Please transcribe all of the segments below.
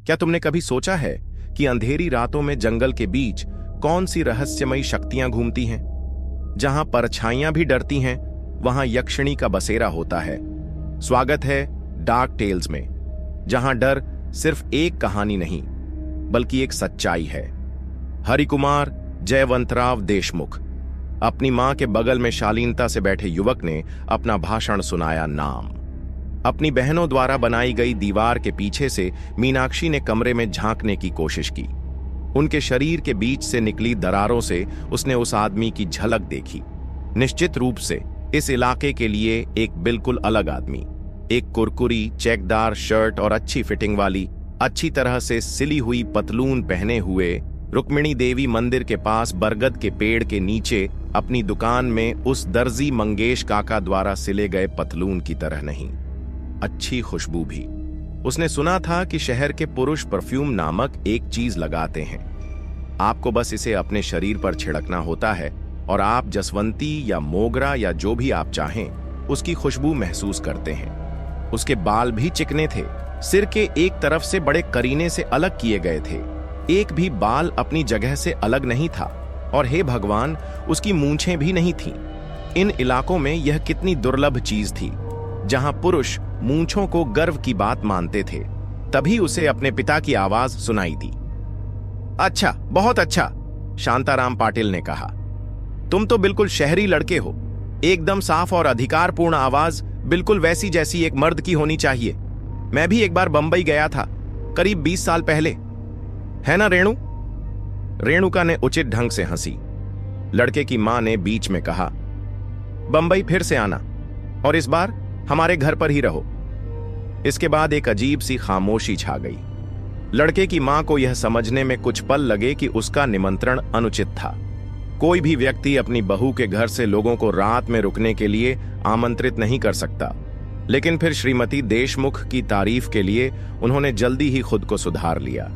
क्या तुमने कभी सोचा है कि अंधेरी रातों में जंगल के बीच कौन सी रहस्यमयी शक्तियां घूमती हैं? जहां परछाइयां भी डरती हैं, वहां यक्षिणी का बसेरा होता है। स्वागत है डार्क टेल्स में, जहां डर सिर्फ एक कहानी नहीं बल्कि एक सच्चाई है। हरिकुमार जयवंतराव देशमुख। अपनी मां के बगल में शालीनता से बैठे युवक ने अपना भाषण सुनाया। नाम अपनी बहनों द्वारा बनाई गई दीवार के पीछे से मीनाक्षी ने कमरे में झांकने की कोशिश की। उनके शरीर के बीच से निकली दरारों से उसने उस आदमी की झलक देखी। निश्चित रूप से इस इलाके के लिए एक बिल्कुल अलग आदमी। एक कुरकुरी चेकदार शर्ट और अच्छी फिटिंग वाली, अच्छी तरह से सिली हुई पतलून पहने हुए रुक्मिणी देवी मंदिर के पास बरगद के पेड़ के नीचे अपनी दुकान में उस दर्जी मंगेश काका द्वारा सिले गए पतलून की तरह नहीं, अच्छी खुशबू भी। उसने सुना था कि शहर के पुरुष परफ्यूम नामक एक चीज लगाते हैं। आपको बस इसे अपने शरीर पर छिड़कना होता है और आप जसवंती या मोगरा या जो भी आप चाहें उसकी खुशबू महसूस करते हैं। उसके बाल भी चिकने थे, सिर के एक तरफ से बड़े करीने से अलग किए गए थे। एक भी बाल अपनी जगह से अलग नहीं था और हे भगवान, उसकी मूंछें भी नहीं थीं। इन इलाकों में यह कितनी दुर्लभ चीज थी। जहां पुरुष मूंछों को गर्व की बात मानते थे, तभी उसे अपने पिता की आवाज सुनाई दी। अच्छा, बहुत अच्छा, शांताराम पाटिल ने कहा। तुम तो बिल्कुल शहरी लड़के हो। एकदम साफ और अधिकारपूर्ण आवाज, बिल्कुल वैसी जैसी एक मर्द की होनी चाहिए। मैं भी एक बार बंबई गया था, करीब 20 साल पहले, है ना रेणु? रेणुका ने उचित ढंग से हंसी। लड़के की मां ने बीच में कहा, बंबई फिर से आना और इस बार हमारे घर पर ही रहो। इसके बाद एक अजीब सी खामोशी छा गई। लड़के की मां को यह समझने में कुछ पल लगे कि उसका निमंत्रण अनुचित था। कोई भी व्यक्ति अपनी बहू के घर से लोगों को रात में रुकने के लिए आमंत्रित नहीं कर सकता, लेकिन फिर श्रीमती देशमुख की तारीफ के लिए उन्होंने जल्दी ही खुद को सुधार लिया।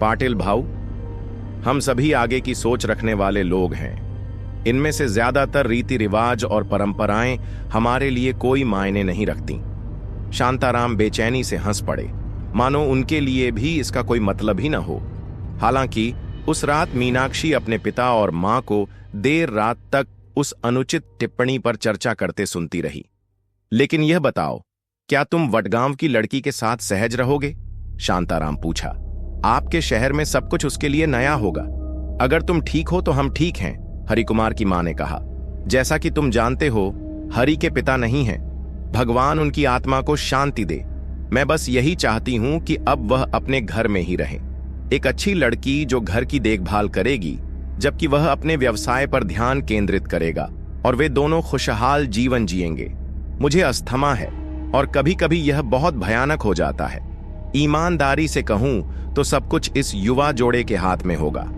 पाटिल भाऊ, हम सभी आगे की सोच रखने वाले लोग हैं। इनमें से ज्यादातर रीति रिवाज और परंपराएं हमारे लिए कोई मायने नहीं रखती। शांताराम बेचैनी से हंस पड़े, मानो उनके लिए भी इसका कोई मतलब ही न हो। हालांकि उस रात मीनाक्षी अपने पिता और मां को देर रात तक उस अनुचित टिप्पणी पर चर्चा करते सुनती रही। लेकिन यह बताओ, क्या तुम वडगांव की लड़की के साथ सहज रहोगे? शांताराम पूछा। आपके शहर में सब कुछ उसके लिए नया होगा। अगर तुम ठीक हो तो हम ठीक हैं, हरिकुमार की मां ने कहा। जैसा कि तुम जानते हो, हरि के पिता नहीं हैं। भगवान उनकी आत्मा को शांति दे। मैं बस यही चाहती हूं कि अब वह अपने घर में ही रहे। एक अच्छी लड़की जो घर की देखभाल करेगी, जबकि वह अपने व्यवसाय पर ध्यान केंद्रित करेगा, और वे दोनों खुशहाल जीवन जिएंगे। मुझे अस्थमा है और कभी कभी यह बहुत भयानक हो जाता है। ईमानदारी से कहूं तो सब कुछ इस युवा जोड़े के हाथ में होगा।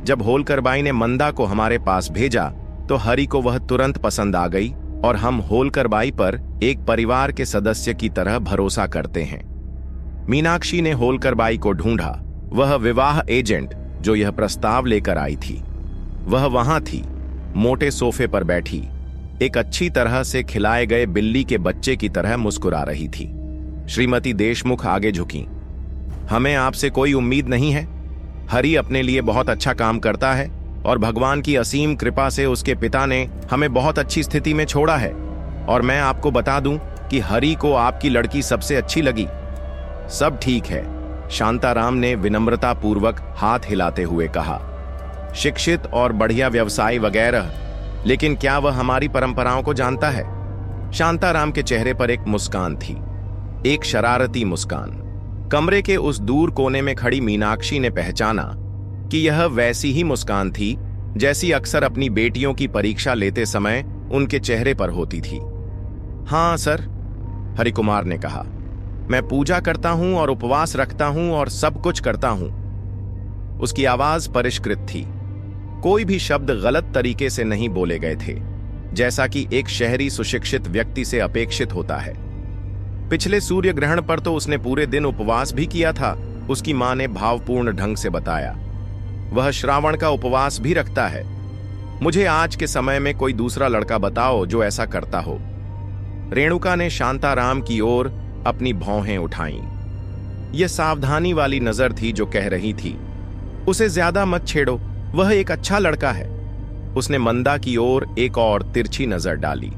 जब होलकरबाई ने मंदा को हमारे पास भेजा तो हरि को वह तुरंत पसंद आ गई और हम होलकरबाई पर एक परिवार के सदस्य की तरह भरोसा करते हैं। मीनाक्षी ने होलकरबाई को ढूंढा, वह विवाह एजेंट जो यह प्रस्ताव लेकर आई थी। वह वहां थी, मोटे सोफे पर बैठी, एक अच्छी तरह से खिलाए गए बिल्ली के बच्चे की तरह मुस्कुरा रही थी। श्रीमती देशमुख आगे झुकी। हमें आपसे कोई उम्मीद नहीं है। हरि अपने लिए बहुत अच्छा काम करता है और भगवान की असीम कृपा से उसके पिता ने हमें बहुत अच्छी स्थिति में छोड़ा है। और मैं आपको बता दूं कि हरि को आपकी लड़की सबसे अच्छी लगी। सब ठीक है, शांताराम ने विनम्रता पूर्वक हाथ हिलाते हुए कहा। शिक्षित और बढ़िया व्यवसाय वगैरह, लेकिन क्या वह हमारी परंपराओं को जानता है? शांताराम के चेहरे पर एक मुस्कान थी, एक शरारती मुस्कान। कमरे के उस दूर कोने में खड़ी मीनाक्षी ने पहचाना कि यह वैसी ही मुस्कान थी जैसी अक्सर अपनी बेटियों की परीक्षा लेते समय उनके चेहरे पर होती थी। हाँ सर, हरिकुमार ने कहा। मैं पूजा करता हूं और उपवास रखता हूं और सब कुछ करता हूं। उसकी आवाज परिष्कृत थी। कोई भी शब्द गलत तरीके से नहीं बोले गए थे, जैसा कि एक शहरी सुशिक्षित व्यक्ति से अपेक्षित होता है। पिछले सूर्य ग्रहण पर तो उसने पूरे दिन उपवास भी किया था, उसकी मां ने भावपूर्ण ढंग से बताया। वह श्रावण का उपवास भी रखता है। मुझे आज के समय में कोई दूसरा लड़का बताओ जो ऐसा करता हो। रेणुका ने शांताराम की ओर अपनी भौहें उठाईं। यह सावधानी वाली नजर थी जो कह रही थी, उसे ज्यादा मत छेड़ो, वह एक अच्छा लड़का है। उसने मंदा की ओर एक और तिरछी नजर डाली।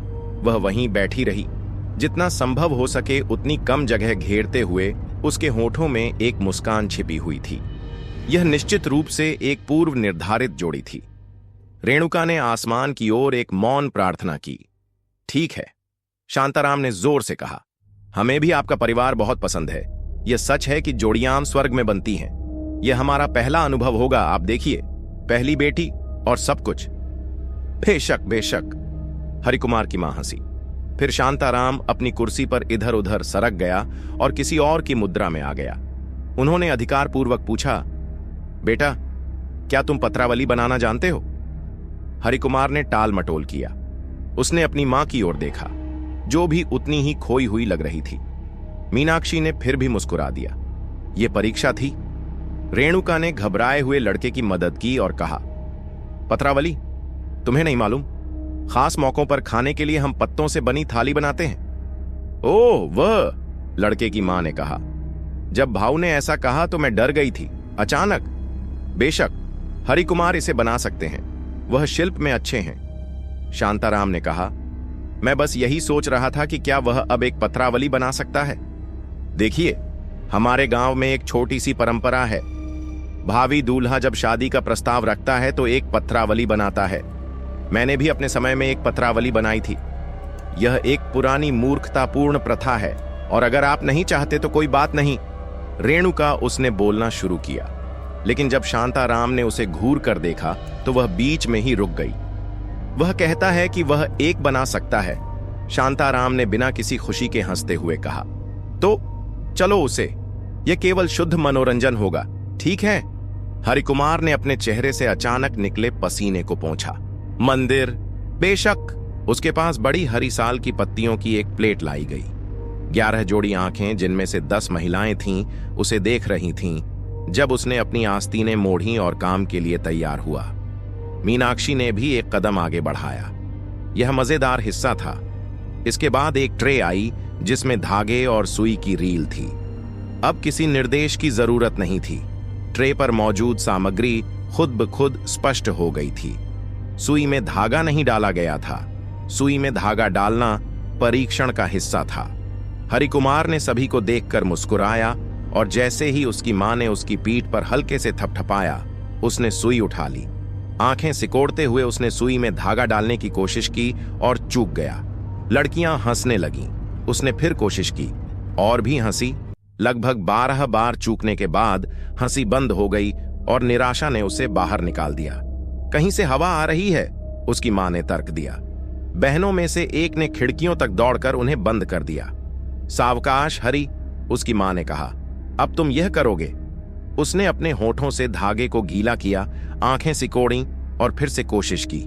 वह वहीं बैठी रही, जितना संभव हो सके उतनी कम जगह घेरते हुए उसके होठों में एक मुस्कान छिपी हुई थी। यह निश्चित रूप से एक पूर्व निर्धारित जोड़ी थी। रेणुका ने आसमान की ओर एक मौन प्रार्थना की। ठीक है, शांताराम ने जोर से कहा, हमें भी आपका परिवार बहुत पसंद है। यह सच है कि जोड़ियां स्वर्ग में बनती हैं। यह हमारा पहला अनुभव होगा, आप देखिए, पहली बेटी और सब कुछ। बेशक बेशक, हरिकुमार की मां हंसी। फिर शांताराम अपनी कुर्सी पर इधर उधर सरक गया और किसी और की मुद्रा में आ गया। उन्होंने अधिकारपूर्वक पूछा, बेटा, क्या तुम पत्रावली बनाना जानते हो? हरिकुमार ने टाल मटोल किया। उसने अपनी मां की ओर देखा, जो भी उतनी ही खोई हुई लग रही थी। मीनाक्षी ने फिर भी मुस्कुरा दिया। यह परीक्षा थी। रेणुका ने घबराए हुए लड़के की मदद की और कहा, पत्रावली तुम्हें नहीं मालूम? खास मौकों पर खाने के लिए हम पत्तों से बनी थाली बनाते हैं। ओह वह, लड़के की मां ने कहा। जब भाऊ ने ऐसा कहा तो मैं डर गई थी, अचानक। बेशक, हरिकुमार इसे बना सकते हैं, वह शिल्प में अच्छे हैं। शांताराम ने कहा, मैं बस यही सोच रहा था कि क्या वह अब एक पत्रावली बना सकता है। देखिए, हमारे गांव में एक छोटी सी परंपरा है। भावी दूल्हा जब शादी का प्रस्ताव रखता है तो एक पत्रावली बनाता है। मैंने भी अपने समय में एक पत्रावली बनाई थी। यह एक पुरानी मूर्खतापूर्ण प्रथा है, और अगर आप नहीं चाहते तो कोई बात नहीं। रेणुका उसने बोलना शुरू किया, लेकिन जब शांताराम ने उसे घूर कर देखा तो वह बीच में ही रुक गई। वह कहता है कि वह एक बना सकता है, शांताराम ने बिना किसी खुशी के हंसते हुए कहा। तो चलो उसे, यह केवल शुद्ध मनोरंजन होगा, ठीक है? हरिकुमार ने अपने चेहरे से अचानक निकले पसीने को पोंछा। मंदिर, बेशक। उसके पास बड़ी हरी साल की पत्तियों की एक प्लेट लाई गई। 11 जोड़ी आंखें, जिनमें से 10 महिलाएं थीं, उसे देख रही थीं जब उसने अपनी आस्तीनें मोड़ी और काम के लिए तैयार हुआ। मीनाक्षी ने भी एक कदम आगे बढ़ाया। यह मजेदार हिस्सा था। इसके बाद एक ट्रे आई जिसमें धागे और सुई की रील थी। अब किसी निर्देश की जरूरत नहीं थी। ट्रे पर मौजूद सामग्री खुद ब खुद स्पष्ट हो गई थी। सुई में धागा नहीं डाला गया था। सुई में धागा डालना परीक्षण का हिस्सा था। हरिकुमार ने सभी को देखकर मुस्कुराया, और जैसे ही उसकी मां ने उसकी पीठ पर हल्के से थपथपाया, उसने सुई उठा ली। आंखें सिकोड़ते हुए उसने सुई में धागा डालने की कोशिश की और चूक गया। लड़कियां हंसने लगीं। उसने फिर कोशिश की और भी हंसी। लगभग 12 बार चूकने के बाद हंसी बंद हो गई और निराशा ने उसे बाहर निकाल दिया। कहीं से हवा आ रही है, उसकी मां ने तर्क दिया। बहनों में से एक ने खिड़कियों तक दौड़कर उन्हें बंद कर दिया। सावकाश हरी, उसकी मां ने कहा, अब तुम यह करोगे? उसने अपने होठों से धागे को गीला किया, आंखें सिकोड़ी और फिर से कोशिश की,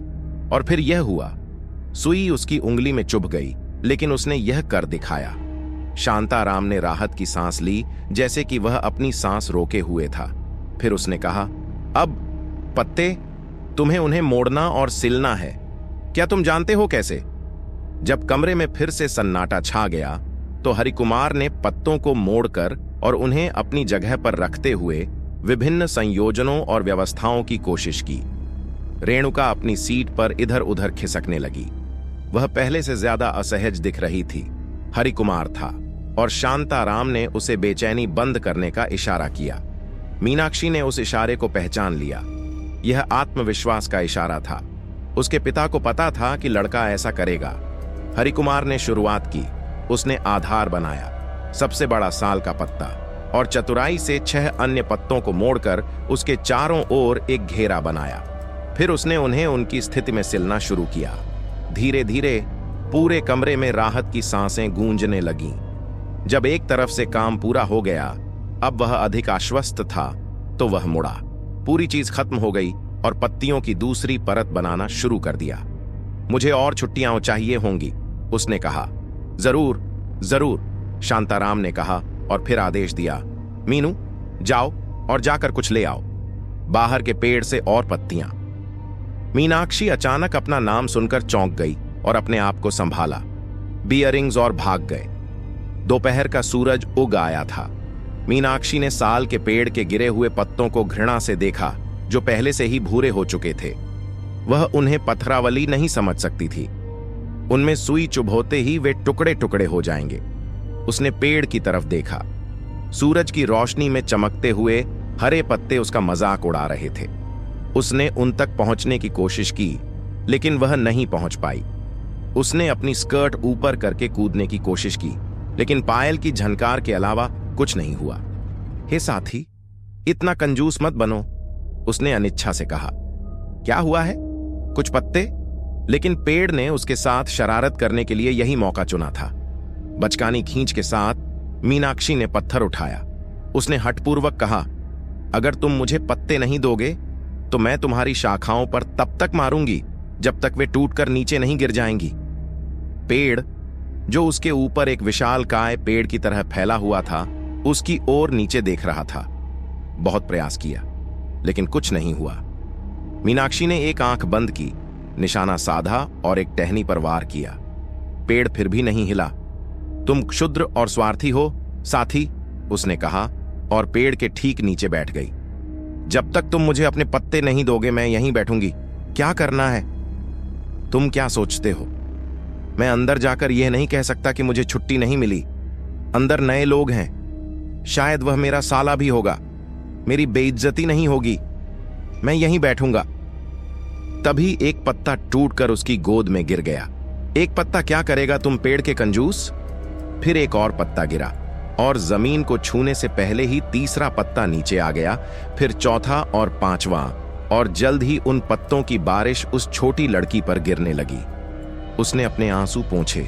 और फिर यह हुआ। सुई उसकी उंगली में चुभ गई, लेकिन उसने यह कर दिखाया। शांताराम ने राहत की सांस ली, जैसे कि वह अपनी सांस रोके हुए था। फिर उसने कहा, अब पत्ते, तुम्हें उन्हें मोड़ना और सिलना है। क्या तुम जानते हो कैसे? जब कमरे में फिर से सन्नाटा छा गया तो हरिकुमार ने पत्तों को मोड़कर और उन्हें अपनी जगह पर रखते हुए विभिन्न संयोजनों और व्यवस्थाओं की कोशिश की। रेणुका अपनी सीट पर इधर उधर खिसकने लगी। वह पहले से ज्यादा असहज दिख रही थी। हरिकुमार था और शांताराम ने उसे बेचैनी बंद करने का इशारा किया। मीनाक्षी ने उस इशारे को पहचान लिया। यह आत्मविश्वास का इशारा था। उसके पिता को पता था कि लड़का ऐसा करेगा। हरिकुमार ने शुरुआत की। उसने आधार बनाया, सबसे बड़ा साल का पत्ता, और चतुराई से 6 अन्य पत्तों को मोड़कर उसके चारों ओर एक घेरा बनाया। फिर उसने उन्हें उनकी स्थिति में सिलना शुरू किया। धीरे धीरे पूरे कमरे में राहत की सांसें गूंजने लगीं। जब एक तरफ से काम पूरा हो गया, अब वह अधिक आश्वस्त था, तो वह मुड़ा। पूरी चीज खत्म हो गई और पत्तियों की दूसरी परत बनाना शुरू कर दिया। मुझे और छुट्टियां चाहिए होंगी, उसने कहा। जरूर जरूर, शांताराम ने कहा और फिर आदेश दिया, मीनू जाओ और जाकर कुछ ले आओ, बाहर के पेड़ से और पत्तियां। मीनाक्षी अचानक अपना नाम सुनकर चौंक गई और अपने आप को संभाला। बियरिंग्स और भाग गए। दोपहर का सूरज उग आया था। मीनाक्षी ने साल के पेड़ के गिरे हुए पत्तों को घृणा से देखा, जो पहले से ही भूरे हो चुके थे। वह उन्हें पथरावली नहीं समझ सकती थी। उनमें सुई चुभोते ही वे टुकड़े टुकड़े हो जाएंगे। उसने पेड़ की तरफ देखा। सूरज की रोशनी में चमकते हुए हरे पत्ते उसका मजाक उड़ा रहे थे। उसने उन तक पहुंचने की कोशिश की, लेकिन वह नहीं पहुंच पाई। उसने अपनी स्कर्ट ऊपर करके कूदने की कोशिश की, लेकिन पायल की झनकार के अलावा कुछ नहीं हुआ। हे साथी, इतना कंजूस मत बनो, उसने अनिच्छा से कहा। क्या हुआ है? कुछ पत्ते? लेकिन पेड़ ने उसके साथ शरारत करने के लिए यही मौका चुना था। बचकानी खींच के साथ मीनाक्षी ने पत्थर उठाया। उसने हठपूर्वक कहा, अगर तुम मुझे पत्ते नहीं दोगे तो मैं तुम्हारी शाखाओं पर तब तक मारूंगी जब तक वे टूटकर नीचे नहीं गिर जाएंगी। पेड़, जो उसके ऊपर एक विशालकाय पेड़ की तरह फैला हुआ था, उसकी ओर नीचे देख रहा था। बहुत प्रयास किया, लेकिन कुछ नहीं हुआ। मीनाक्षी ने एक आंख बंद की, निशाना साधा और एक टहनी पर वार किया। पेड़ फिर भी नहीं हिला। तुम क्षुद्र और स्वार्थी हो साथी, उसने कहा और पेड़ के ठीक नीचे बैठ गई। जब तक तुम मुझे अपने पत्ते नहीं दोगे मैं यहीं बैठूंगी। क्या करना है? तुम क्या सोचते हो? मैं अंदर जाकर यह नहीं कह सकता कि मुझे छुट्टी नहीं मिली। अंदर नए लोग हैं, शायद वह मेरा साला भी होगा। मेरी बेइज्जती नहीं होगी, मैं यहीं बैठूंगा। तभी एक पत्ता टूटकर उसकी गोद में गिर गया। एक पत्ता क्या करेगा तुम पेड़ के कंजूस? फिर एक और पत्ता गिरा और जमीन को छूने से पहले ही तीसरा पत्ता नीचे आ गया, फिर चौथा और पांचवा, और जल्द ही उन पत्तों की बारिश उस छोटी लड़की पर गिरने लगी। उसने अपने आंसू पोंछे,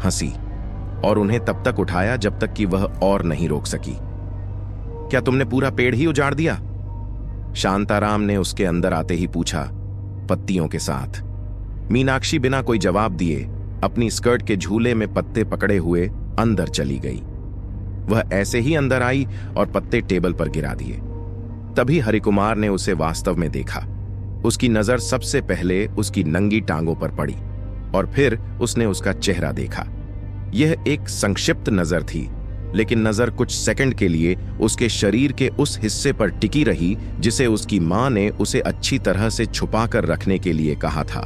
हंसी और उन्हें तब तक उठाया जब तक कि वह और नहीं रोक सकी। क्या तुमने पूरा पेड़ ही उजाड़ दिया? शांताराम ने उसके अंदर आते ही पूछा, पत्तियों के साथ। मीनाक्षी बिना कोई जवाब दिए अपनी स्कर्ट के झूले में पत्ते पकड़े हुए अंदर चली गई। वह ऐसे ही अंदर आई और पत्ते टेबल पर गिरा दिए। तभी हरिकुमार ने उसे वास्तव में देखा। उसकी नजर सबसे पहले उसकी नंगी टांगों पर पड़ी और फिर उसने उसका चेहरा देखा। यह एक संक्षिप्त नजर थी, लेकिन नजर कुछ सेकंड के लिए उसके शरीर के उस हिस्से पर टिकी रही जिसे उसकी मां ने उसे अच्छी तरह से छुपाकर रखने के लिए कहा था।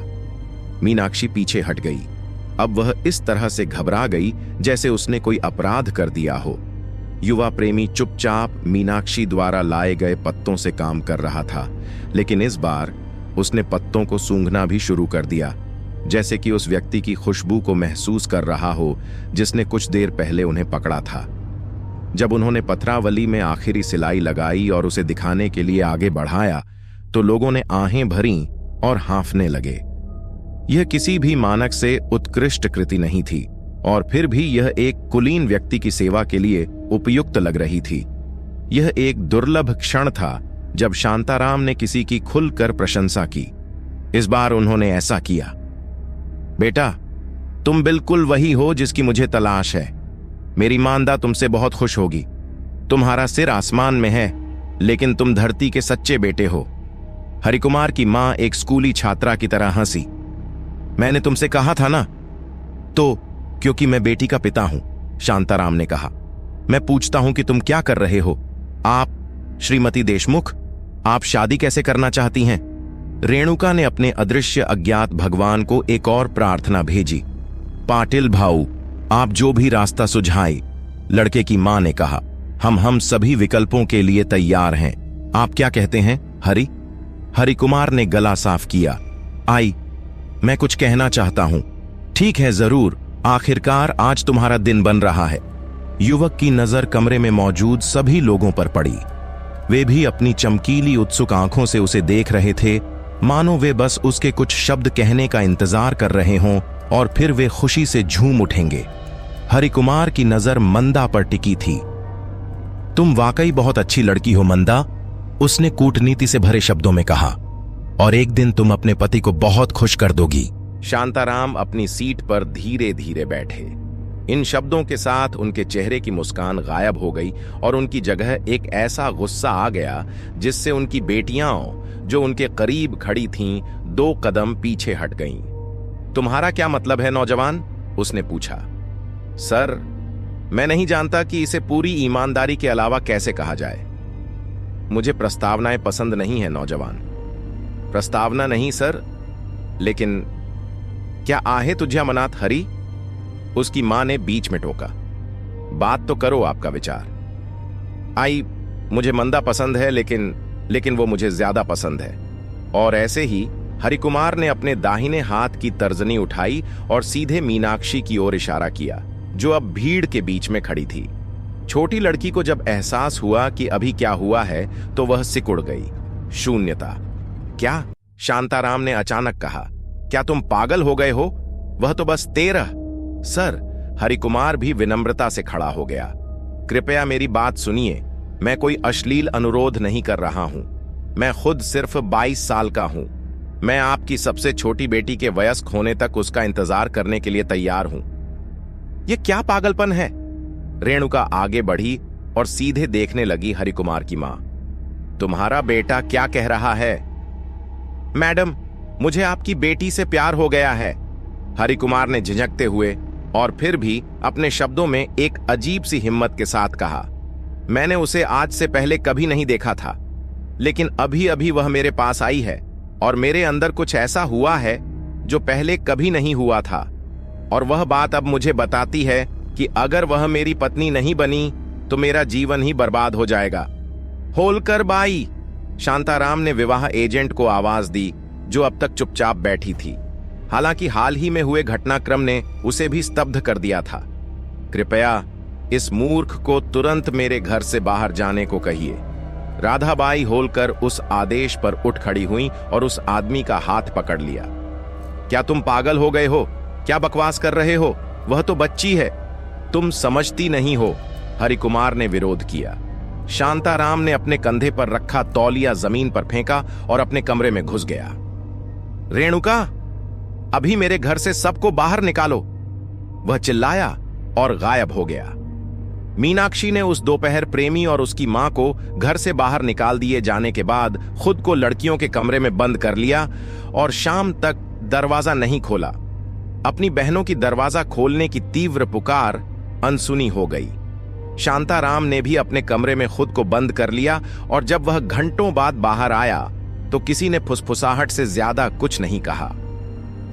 मीनाक्षी पीछे हट गई। अब वह इस तरह से घबरा गई जैसे उसने कोई अपराध कर दिया हो। युवा प्रेमी चुपचाप मीनाक्षी द्वारा लाए गए पत्तों से काम कर रहा था, लेकिन इस बार उसने पत्तों को सूंघना भी शुरू कर दिया, जैसे कि उस व्यक्ति की खुशबू को महसूस कर रहा हो जिसने कुछ देर पहले उन्हें पकड़ा था। जब उन्होंने पथरावली में आखिरी सिलाई लगाई और उसे दिखाने के लिए आगे बढ़ाया तो लोगों ने आहें भरीं और हांफने लगे। यह किसी भी मानक से उत्कृष्ट कृति नहीं थी, और फिर भी यह एक कुलीन व्यक्ति की सेवा के लिए उपयुक्त लग रही थी। यह एक दुर्लभ क्षण था जब शांताराम ने किसी की खुलकर प्रशंसा की। इस बार उन्होंने ऐसा किया। बेटा, तुम बिल्कुल वही हो जिसकी मुझे तलाश है। मेरी मांदा तुमसे बहुत खुश होगी। तुम्हारा सिर आसमान में है, लेकिन तुम धरती के सच्चे बेटे हो। हरिकुमार की मां एक स्कूली छात्रा की तरह हंसी। मैंने तुमसे कहा था ना? तो क्योंकि मैं बेटी का पिता हूं, शांताराम ने कहा। मैं पूछता हूं कि तुम क्या कर रहे हो? आप, श्रीमती देशमुख, आप शादी कैसे करना चाहती हैं? रेणुका ने अपने अदृश्य अज्ञात भगवान को एक और प्रार्थना भेजी। पाटिल भाऊ, आप जो भी रास्ता सुझाए, लड़के की मां ने कहा। हम सभी विकल्पों के लिए तैयार हैं। आप क्या कहते हैं हरि? हरिकुमार ने गला साफ किया। आई, मैं कुछ कहना चाहता हूं। ठीक है, जरूर, आखिरकार आज तुम्हारा दिन बन रहा है। युवक की नजर कमरे में मौजूद सभी लोगों पर पड़ी। वे भी अपनी चमकीली उत्सुक आंखों से उसे देख रहे थे, मानो वे बस उसके कुछ शब्द कहने का इंतजार कर रहे हों और फिर वे खुशी से झूम उठेंगे। हरिकुमार की नजर मंदा पर टिकी थी। तुम वाकई बहुत अच्छी लड़की हो मंदा, उसने कूटनीति से भरे शब्दों में कहा, और एक दिन तुम अपने पति को बहुत खुश कर दोगी। शांताराम अपनी सीट पर धीरे धीरे बैठे। इन शब्दों के साथ उनके चेहरे की मुस्कान गायब हो गई और उनकी जगह एक ऐसा गुस्सा आ गया जिससे उनकी बेटियां, जो उनके करीब खड़ी थीं, 2 कदम पीछे हट गईं। तुम्हारा क्या मतलब है नौजवान? उसने पूछा। सर, मैं नहीं जानता कि इसे पूरी ईमानदारी के अलावा कैसे कहा जाए। मुझे प्रस्तावनाएं पसंद नहीं है नौजवान। प्रस्तावना नहीं सर, लेकिन क्या आहे तुझ्या मनात हरी? उसकी मां ने बीच में टोका। बात तो करो, आपका विचार। आई, मुझे मंदा पसंद है, लेकिन वो मुझे ज्यादा पसंद है। और ऐसे ही हरिकुमार ने अपने दाहिने हाथ की तर्जनी उठाई और सीधे मीनाक्षी की ओर इशारा किया, जो अब भीड़ के बीच में खड़ी थी। छोटी लड़की को जब एहसास हुआ कि अभी क्या हुआ है तो वह सिकुड़ गई। शून्यता। क्या? शांताराम ने अचानक कहा। क्या तुम पागल हो गए हो? वह तो बस 13। सर, हरिकुमार भी विनम्रता से खड़ा हो गया। कृपया मेरी बात सुनिए। मैं कोई अश्लील अनुरोध नहीं कर रहा हूं। मैं खुद सिर्फ 22 साल का हूं। मैं आपकी सबसे छोटी बेटी के वयस्क होने तक उसका इंतजार करने के लिए तैयार हूं। यह क्या पागलपन है? रेणुका आगे बढ़ी और सीधे देखने लगी हरिकुमार की मां। तुम्हारा बेटा क्या कह रहा है? मैडम, मुझे आपकी बेटी से प्यार हो गया है, हरिकुमार ने झिझकते हुए और फिर भी अपने शब्दों में एक अजीब सी हिम्मत के साथ कहा। मैंने उसे आज से पहले कभी नहीं देखा था, लेकिन अभी अभी वह मेरे पास आई है और मेरे अंदर कुछ ऐसा हुआ है जो पहले कभी नहीं हुआ था। और वह बात अब मुझे बताती है कि अगर वह मेरी पत्नी नहीं बनी तो मेरा जीवन ही बर्बाद हो जाएगा। होलकर बाई, शांताराम ने विवाह एजेंट को आवाज दी, जो अब तक चुपचाप बैठी थी। हालांकि हाल ही में हुए घटनाक्रम ने उसे भी स्तब्ध कर दिया था। कृपया इस मूर्ख को तुरंत मेरे घर से बाहर जाने को कहिए। राधाबाई होलकर उस आदेश पर उठ खड़ी हुई और उस आदमी का हाथ पकड़ लिया। क्या तुम पागल हो गए हो? क्या बकवास कर रहे हो? वह तो बच्ची है, तुम समझती नहीं हो, हरिकुमार ने विरोध किया। शांताराम ने अपने कंधे पर रखा तौलिया जमीन पर फेंका और अपने कमरे में घुस गया। रेणुका, अभी मेरे घर से सबको बाहर निकालो, वह चिल्लाया और गायब हो गया। मीनाक्षी ने उस दोपहर प्रेमी और उसकी मां को घर से बाहर निकाल दिए जाने के बाद खुद को लड़कियों के कमरे में बंद कर लिया और शाम तक दरवाजा नहीं खोला। अपनी बहनों की दरवाजा खोलने की तीव्र पुकार अनसुनी हो गई। शांताराम ने भी अपने कमरे में खुद को बंद कर लिया और जब वह घंटों बाद बाहर आया तो किसी ने फुसफुसाहट से ज्यादा कुछ नहीं कहा।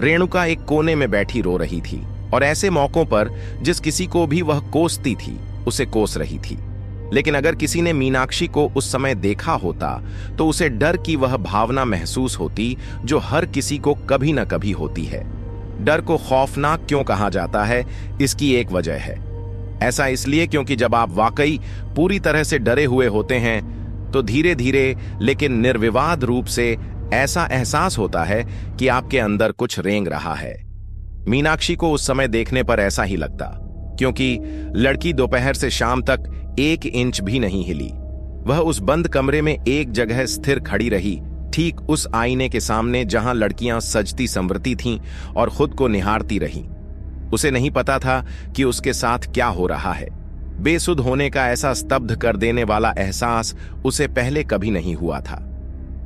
रेणुका एक कोने में बैठी रो रही थी और ऐसे मौकों पर जिस किसी को भी वह कोसती थी उसे कोस रही थी। लेकिन अगर किसी ने मीनाक्षी को उस समय देखा होता तो उसे डर की वह भावना महसूस होती जो हर किसी को कभी न कभी होती है। डर को खौफनाक क्यों कहा जाता है? इसकी एक वजह है। ऐसा इसलिए क्योंकि जब आप वाकई पूरी तरह से डरे हुए होते हैं तो धीरे धीरे लेकिन निर्विवाद रूप से ऐसा एहसास होता है कि आपके अंदर कुछ रेंग रहा है। मीनाक्षी को उस समय देखने पर ऐसा ही लगता, क्योंकि लड़की दोपहर से शाम तक 1 इंच भी नहीं हिली। वह उस बंद कमरे में एक जगह स्थिर खड़ी रही, ठीक उस आईने के सामने जहां लड़कियां सजती संवरती थीं और खुद को निहारती रहीं। उसे नहीं पता था कि उसके साथ क्या हो रहा है। बेसुध होने का ऐसा स्तब्ध कर देने वाला एहसास उसे पहले कभी नहीं हुआ था।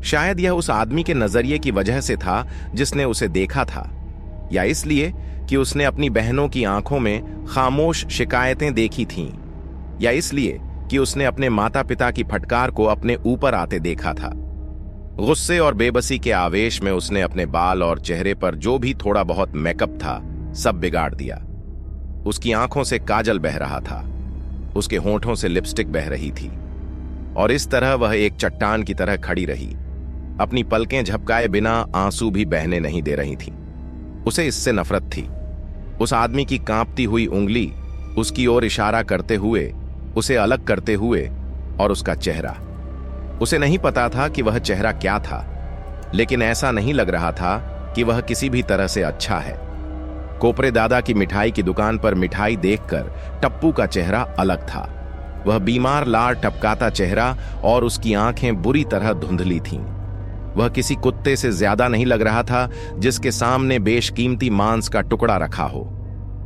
शायद यह उस आदमी के नजरिए की वजह से था जिसने उसे देखा था, या इसलिए कि उसने अपनी बहनों की आंखों में खामोश शिकायतें देखी थीं, या इसलिए कि उसने अपने माता पिता की फटकार को अपने ऊपर आते देखा था। गुस्से और बेबसी के आवेश में उसने अपने बाल और चेहरे पर जो भी थोड़ा बहुत मेकअप था सब बिगाड़ दिया। उसकी आंखों से काजल बह रहा था, उसके होंठों से लिपस्टिक बह रही थी, और इस तरह वह एक चट्टान की तरह खड़ी रही, अपनी पलकें झपकाए बिना आंसू भी बहने नहीं दे रही थी। उसे इससे नफरत थी। उस आदमी की कांपती हुई उंगली उसकी ओर इशारा करते हुए, उसे अलग करते हुए, और उसका चेहरा। उसे नहीं पता था कि वह चेहरा क्या था, लेकिन ऐसा नहीं लग रहा था कि वह किसी भी तरह से अच्छा है। कोपरे दादा की मिठाई की दुकान पर मिठाई देखकर टप्पू का चेहरा अलग था। वह बीमार लार टपकाता चेहरा और उसकी आंखें बुरी तरह धुंधली थीं। वह किसी कुत्ते से ज्यादा नहीं लग रहा था जिसके सामने बेशकीमती मांस का टुकड़ा रखा हो।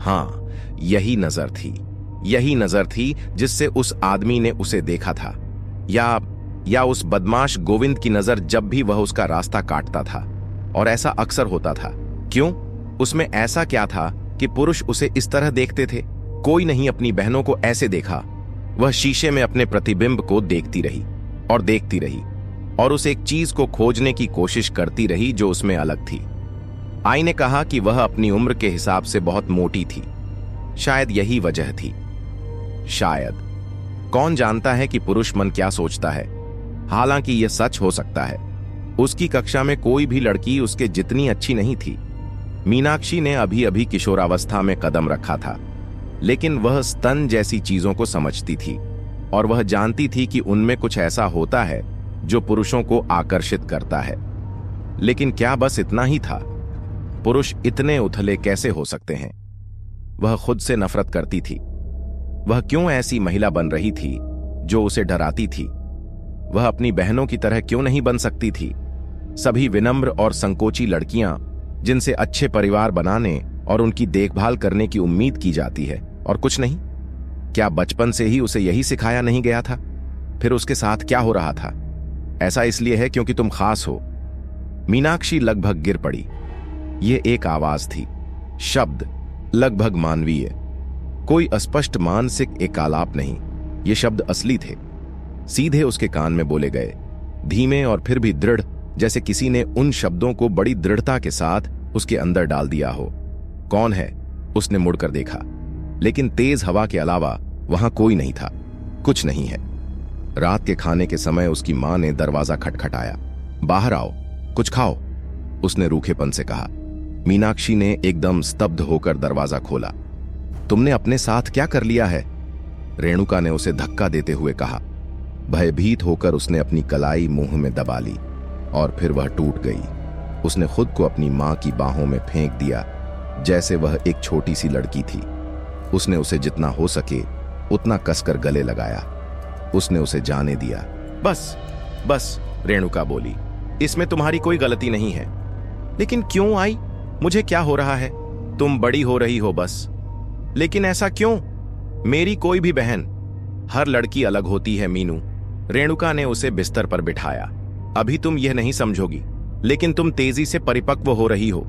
हाँ, यही नजर थी जिससे उस आदमी ने उसे देखा था, या उस बदमाश गोविंद की नजर जब भी वह उसका रास्ता काटता था। और ऐसा अक्सर होता था। क्यों? उसमें ऐसा क्या था कि पुरुष उसे इस तरह देखते थे? कोई नहीं अपनी बहनों को ऐसे देखा। वह शीशे में अपने प्रतिबिंब को देखती रही और देखती रही और उस एक चीज को खोजने की कोशिश करती रही जो उसमें अलग थी। आई ने कहा कि वह अपनी उम्र के हिसाब से बहुत मोटी थी। शायद यही वजह थी। शायद। कौन जानता है कि पुरुष मन क्या सोचता है। हालांकि यह सच हो सकता है। उसकी कक्षा में कोई भी लड़की उसके जितनी अच्छी नहीं थी। मीनाक्षी ने अभी अभी किशोरावस्था में कदम रखा था, लेकिन वह स्तन जैसी चीजों को समझती थी और वह जानती थी कि उनमें कुछ ऐसा होता है जो पुरुषों को आकर्षित करता है। लेकिन क्या बस इतना ही था? पुरुष इतने उथले कैसे हो सकते हैं? वह खुद से नफरत करती थी। वह क्यों ऐसी महिला बन रही थी जो उसे डराती थी? वह अपनी बहनों की तरह क्यों नहीं बन सकती थी? सभी विनम्र और संकोची लड़कियां जिनसे अच्छे परिवार बनाने और उनकी देखभाल करने की उम्मीद की जाती है, और कुछ नहीं? क्या बचपन से ही उसे यही सिखाया नहीं गया था? फिर उसके साथ क्या हो रहा था? ऐसा इसलिए है क्योंकि तुम खास हो। मीनाक्षी लगभग गिर पड़ी। यह एक आवाज थी, शब्द लगभग मानवीय, कोई अस्पष्ट मानसिक एकालाप नहीं। ये शब्द असली थे, सीधे उसके कान में बोले गए, धीमे और फिर भी दृढ़, जैसे किसी ने उन शब्दों को बड़ी दृढ़ता के साथ उसके अंदर डाल दिया हो। कौन है? उसने मुड़कर देखा, लेकिन तेज हवा के अलावा वहां कोई नहीं था। कुछ नहीं है। रात के खाने के समय उसकी मां ने दरवाजा खटखटाया। बाहर आओ, कुछ खाओ, उसने रूखेपन से कहा। मीनाक्षी ने एकदम स्तब्ध होकर दरवाजा खोला। तुमने अपने साथ क्या कर लिया है? रेणुका ने उसे धक्का देते हुए कहा। भयभीत होकर उसने अपनी कलाई मुंह में दबा ली और फिर वह टूट गई। उसने खुद को अपनी मां की बाहों में फेंक दिया जैसे वह एक छोटी सी लड़की थी। उसने उसे जितना हो सके उतना कसकर गले लगाया। उसने उसे जाने दिया। बस बस, रेणुका बोली, इसमें तुम्हारी कोई गलती नहीं है। लेकिन क्यों आई? मुझे क्या हो रहा है? तुम बड़ी हो रही हो बस। लेकिन ऐसा क्यों? मेरी कोई भी बहन, हर लड़की अलग होती है मीनू। रेणुका ने उसे बिस्तर पर बिठाया। अभी तुम यह नहीं समझोगी, लेकिन तुम तेजी से परिपक्व हो रही हो,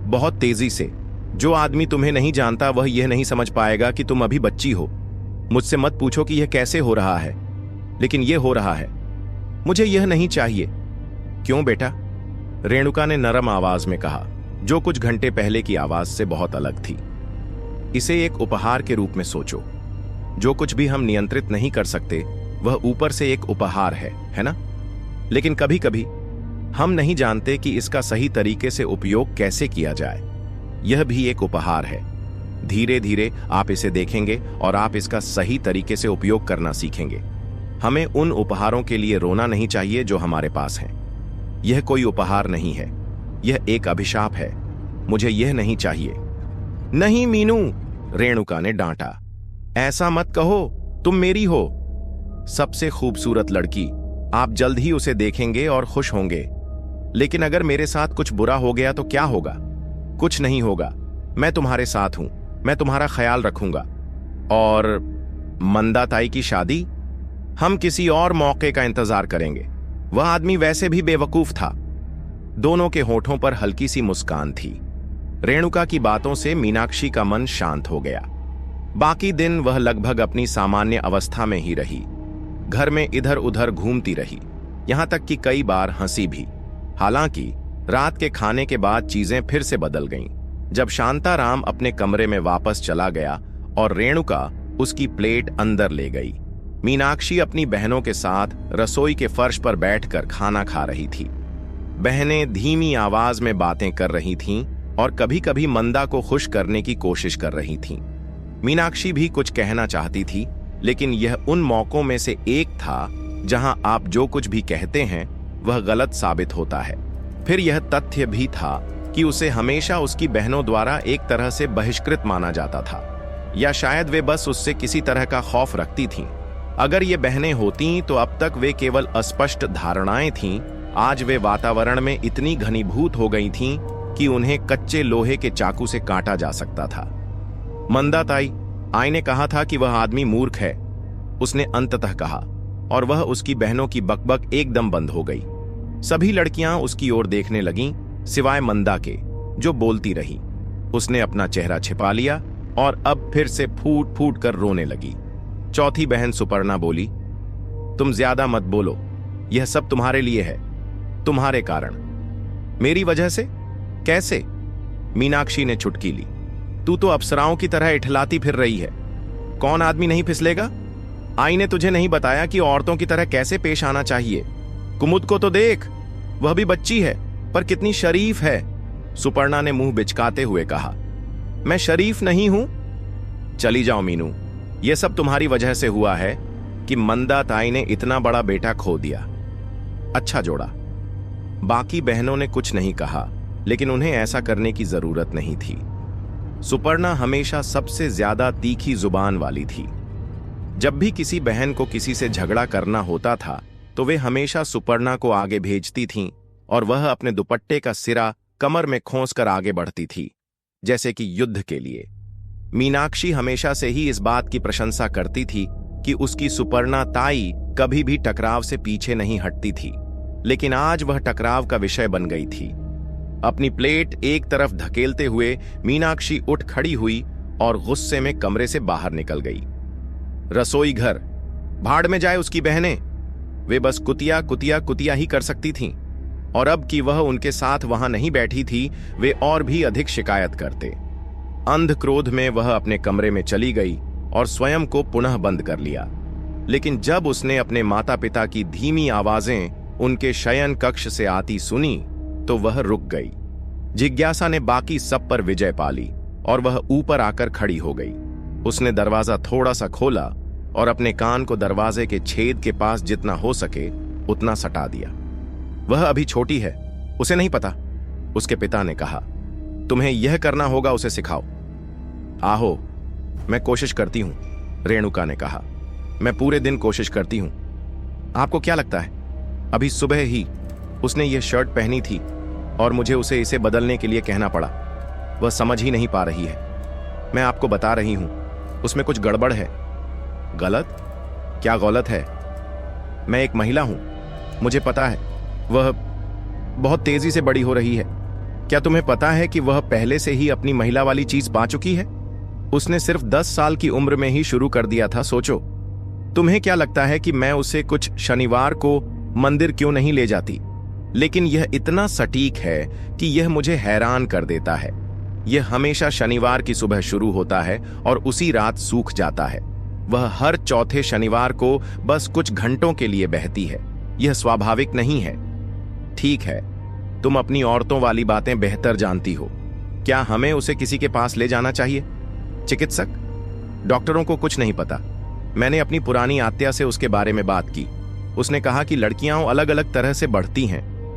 बहुत तेजी से। जो आदमी तुम्हें नहीं जानता वह यह नहीं समझ पाएगा कि तुम अभी बच्ची हो। मुझसे मत पूछो कि यह कैसे हो रहा है, लेकिन यह हो रहा है। मुझे यह नहीं चाहिए। क्यों बेटा? रेणुका ने नरम आवाज में कहा, जो कुछ घंटे पहले की आवाज से बहुत अलग थी। इसे एक उपहार के रूप में सोचो। जो कुछ भी हम नियंत्रित नहीं कर सकते वह ऊपर से एक उपहार है ना? लेकिन कभी कभी हम नहीं जानते कि इसका सही तरीके से उपयोग कैसे किया जाए। यह भी एक उपहार है। धीरे धीरे आप इसे देखेंगे और आप इसका सही तरीके से उपयोग करना सीखेंगे। हमें उन उपहारों के लिए रोना नहीं चाहिए जो हमारे पास हैं। यह कोई उपहार नहीं है, यह एक अभिशाप है। मुझे यह नहीं चाहिए। नहीं मीनू, रेणुका ने डांटा, ऐसा मत कहो, तुम मेरी हो, सबसे खूबसूरत लड़की। आप जल्द ही उसे देखेंगे और खुश होंगे। लेकिन अगर मेरे साथ कुछ बुरा हो गया तो क्या होगा? कुछ नहीं होगा। मैं तुम्हारे साथ हूं, मैं तुम्हारा ख्याल रखूंगा। और मंदा ताई की शादी? हम किसी और मौके का इंतजार करेंगे। वह आदमी वैसे भी बेवकूफ था। दोनों के होठों पर हल्की सी मुस्कान थी। रेणुका की बातों से मीनाक्षी का मन शांत हो गया। बाकी दिन वह लगभग अपनी सामान्य अवस्था में ही रही। घर में इधर उधर घूमती रही, यहां तक कि कई बार हंसी भी। हालांकि रात के खाने के बाद चीजें फिर से बदल गईं। जब शांताराम अपने कमरे में वापस चला गया और रेणुका उसकी प्लेट अंदर ले गई, मीनाक्षी अपनी बहनों के साथ रसोई के फर्श पर बैठकर खाना खा रही थी। बहनें धीमी आवाज में बातें कर रही थीं और कभी कभी मंदा को खुश करने की कोशिश कर रही थीं। मीनाक्षी भी कुछ कहना चाहती थी, लेकिन यह उन मौकों में से एक था जहां आप जो कुछ भी कहते हैं वह गलत साबित होता है। फिर यह तथ्य भी था कि उसे हमेशा उसकी बहनों द्वारा एक तरह से बहिष्कृत माना जाता था, या शायद वे बस उससे किसी तरह का खौफ रखती थीं। अगर ये बहनें होतीं तो अब तक वे केवल अस्पष्ट धारणाएं थीं। आज वे वातावरण में इतनी घनीभूत हो गई थीं कि उन्हें कच्चे लोहे के चाकू से काटा जा सकता था। मंदा ताई, आई ने कहा था कि वह आदमी मूर्ख है, उसने अंततः कहा, और वह उसकी बहनों की बकबक एकदम बंद हो गई। सभी लड़कियां उसकी ओर देखने लगीं, सिवाय मंदा के, जो बोलती रही। उसने अपना चेहरा छिपा लिया और अब फिर से फूट फूट कर रोने लगी। चौथी बहन सुपर्णा बोली, तुम ज्यादा मत बोलो, यह सब तुम्हारे लिए है, तुम्हारे कारण। मेरी वजह से? कैसे? मीनाक्षी ने चुटकी ली। तू तो अप्सराओं की तरह इठलाती फिर रही है। कौन आदमी नहीं फिसलेगा? आई ने तुझे नहीं बताया कि औरतों की तरह कैसे पेश आना चाहिए? कुमुद को तो देख, वह भी बच्ची है पर कितनी शरीफ है। सुपर्णा ने मुंह बिचकाते हुए कहा, मैं शरीफ नहीं हूं? चली जाओ मीनू, यह सब तुम्हारी वजह से हुआ है कि मंदा ताई ने इतना बड़ा बेटा खो दिया। अच्छा जोड़ा। बाकी बहनों ने कुछ नहीं कहा, लेकिन उन्हें ऐसा करने की जरूरत नहीं थी। सुपर्णा हमेशा सबसे ज्यादा तीखी जुबान वाली थी। जब भी किसी बहन को किसी से झगड़ा करना होता था तो वे हमेशा सुपर्णा को आगे भेजती थीं और वह अपने दुपट्टे का सिरा कमर में खोंसकर आगे बढ़ती थी, जैसे कि युद्ध के लिए। मीनाक्षी हमेशा से ही इस बात की प्रशंसा करती थी कि उसकी सुपर्णा ताई कभी भी टकराव से पीछे नहीं हटती थी, लेकिन आज वह टकराव का विषय बन गई थी। अपनी प्लेट एक तरफ धकेलते हुए मीनाक्षी उठ खड़ी हुई और गुस्से में कमरे से बाहर निकल गई। रसोई घर भाड़ में जाए उसकी बहनें, वे बस कुतिया कुतिया कुतिया ही कर सकती थीं, और अब कि वह उनके साथ वहां नहीं बैठी थी, वे और भी अधिक शिकायत करते। अंध क्रोध में वह अपने कमरे में चली गई और स्वयं को पुनः बंद कर लिया। लेकिन जब उसने अपने माता पिता की धीमी आवाजें उनके शयन कक्ष से आती सुनी तो वह रुक गई। जिज्ञासा ने बाकी सब पर विजय पा ली और वह ऊपर आकर खड़ी हो गई। उसने दरवाजा थोड़ा सा खोला और अपने कान को दरवाजे के छेद के पास जितना हो सके उतना सटा दिया। वह अभी छोटी है, उसे नहीं पता, उसके पिता ने कहा। तुम्हें यह करना होगा, उसे सिखाओ। आहो, मैं कोशिश करती हूं, रेणुका ने कहा। मैं पूरे दिन कोशिश करती हूं। आपको क्या लगता है? अभी सुबह ही उसने ये शर्ट पहनी थी और मुझे उसे इसे बदलने के लिए कहना पड़ा। वह समझ ही नहीं पा रही है। मैं आपको बता रही हूं, उसमें कुछ गड़बड़ है। गलत? क्या गलत है? मैं एक महिला हूं, मुझे पता है। वह बहुत तेजी से बड़ी हो रही है। क्या तुम्हें पता है कि वह पहले से ही अपनी महिला वाली चीज पा चुकी है? उसने सिर्फ 10 साल की उम्र में ही शुरू कर दिया था, सोचो। तुम्हें क्या लगता है कि मैं उसे कुछ शनिवार को मंदिर क्यों नहीं ले जाती? लेकिन यह इतना सटीक है कि यह मुझे हैरान कर देता है। यह हमेशा शनिवार की सुबह शुरू होता है और उसी रात सूख जाता है। वह हर चौथे शनिवार को बस कुछ घंटों के लिए बहती है। यह स्वाभाविक नहीं है। ठीक है, तुम अपनी औरतों वाली बातें बेहतर जानती हो। क्या हमें उसे किसी के पास ले जाना चाहिए? चिकित्सक? डॉक्टरों को कुछ नहीं पता। मैंने अपनी पुरानी आत्या से उसके बारे में बात की। उसने कहा कि लड़कियां अलग अलग तरह से बढ़ती हैं,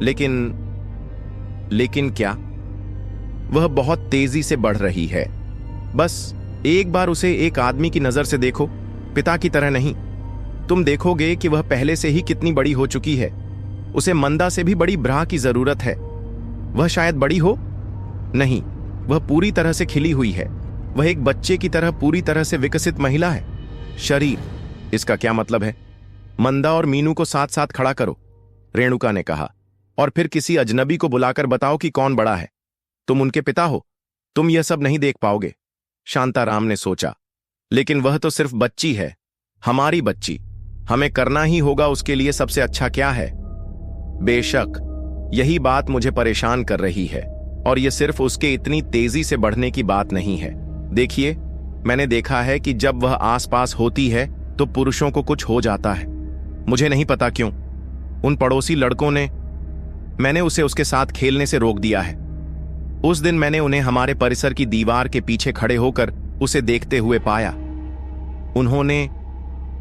लेकिन क्या? वह बहुत तेजी से बढ़ रही है। बस एक बार उसे एक आदमी की नजर से देखो, पिता की तरह नहीं। तुम देखोगे कि वह पहले से ही कितनी बड़ी हो चुकी है। उसे मंदा से भी बड़ी ब्रा की जरूरत है। वह शायद बड़ी हो, नहीं, वह पूरी तरह से खिली हुई है। वह एक बच्चे की तरह पूरी तरह से विकसित महिला है। शरीर, इसका क्या मतलब है? मंदा और मीनू को साथ साथ खड़ा करो, रेणुका ने कहा, और फिर किसी अजनबी को बुलाकर बताओ कि कौन बड़ा है। तुम उनके पिता हो, तुम यह सब नहीं देख पाओगे। शांताराम ने सोचा, लेकिन वह तो सिर्फ बच्ची है, हमारी बच्ची। हमें करना ही होगा उसके लिए सबसे अच्छा क्या है। बेशक यही बात मुझे परेशान कर रही है, और यह सिर्फ उसके इतनी तेजी से बढ़ने की बात नहीं है। देखिए, मैंने देखा है कि जब वह आसपास होती है तो पुरुषों को कुछ हो जाता है। मुझे नहीं पता क्यों। उन पड़ोसी लड़कों ने, मैंने उसे उसके साथ खेलने से रोक दिया है। उस दिन मैंने उन्हें हमारे परिसर की दीवार के पीछे खड़े होकर उसे देखते हुए पाया। उन्होंने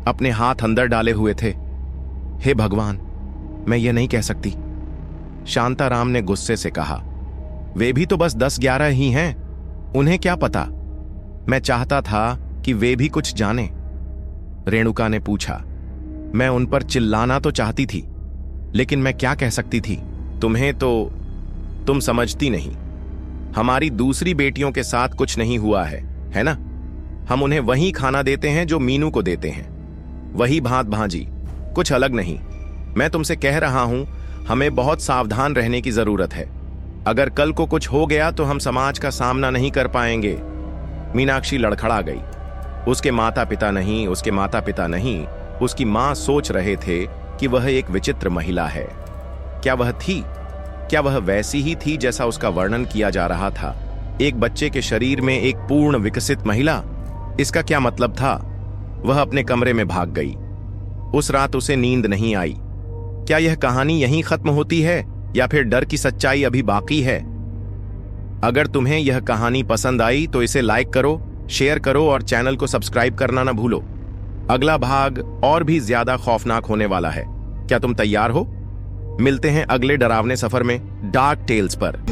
अपने हाथ अंदर डाले हुए थे। हे भगवान, मैं यह नहीं कह सकती, शांताराम ने गुस्से से कहा। वे भी तो बस 10-11 ही हैं, उन्हें क्या पता। मैं चाहता था कि वे भी कुछ जाने। रेणुका ने पूछा। मैं उन पर चिल्लाना तो चाहती थी, लेकिन मैं क्या कह सकती थी? तुम्हें तो, तुम समझती नहीं। हमारी दूसरी बेटियों के साथ कुछ नहीं हुआ है ना? हम उन्हें वही खाना देते हैं जो मीनू को देते हैं, वही भांत भांजी, कुछ अलग नहीं। मैं तुमसे कह रहा हूं, हमें बहुत सावधान रहने की जरूरत है। अगर कल को कुछ हो गया तो हम समाज का सामना नहीं कर पाएंगे। मीनाक्षी लड़खड़ा गई। उसके माता पिता नहीं, उसके माता पिता नहीं, उसकी मां सोच रहे थे कि वह एक विचित्र महिला है। क्या वह थी? क्या वह वैसी ही थी जैसा उसका वर्णन किया जा रहा था? एक बच्चे के शरीर में एक पूर्ण विकसित महिला? इसका क्या मतलब था? वह अपने कमरे में भाग गई। उस रात उसे नींद नहीं आई। क्या यह कहानी यहीं खत्म होती है या फिर डर की सच्चाई अभी बाकी है? अगर तुम्हें यह कहानी पसंद आई तो इसे लाइक करो, शेयर करो और चैनल को सब्सक्राइब करना ना भूलो। अगला भाग और भी ज्यादा खौफनाक होने वाला है। क्या तुम तैयार हो? मिलते हैं अगले डरावने सफर में डार्क टेल्स पर।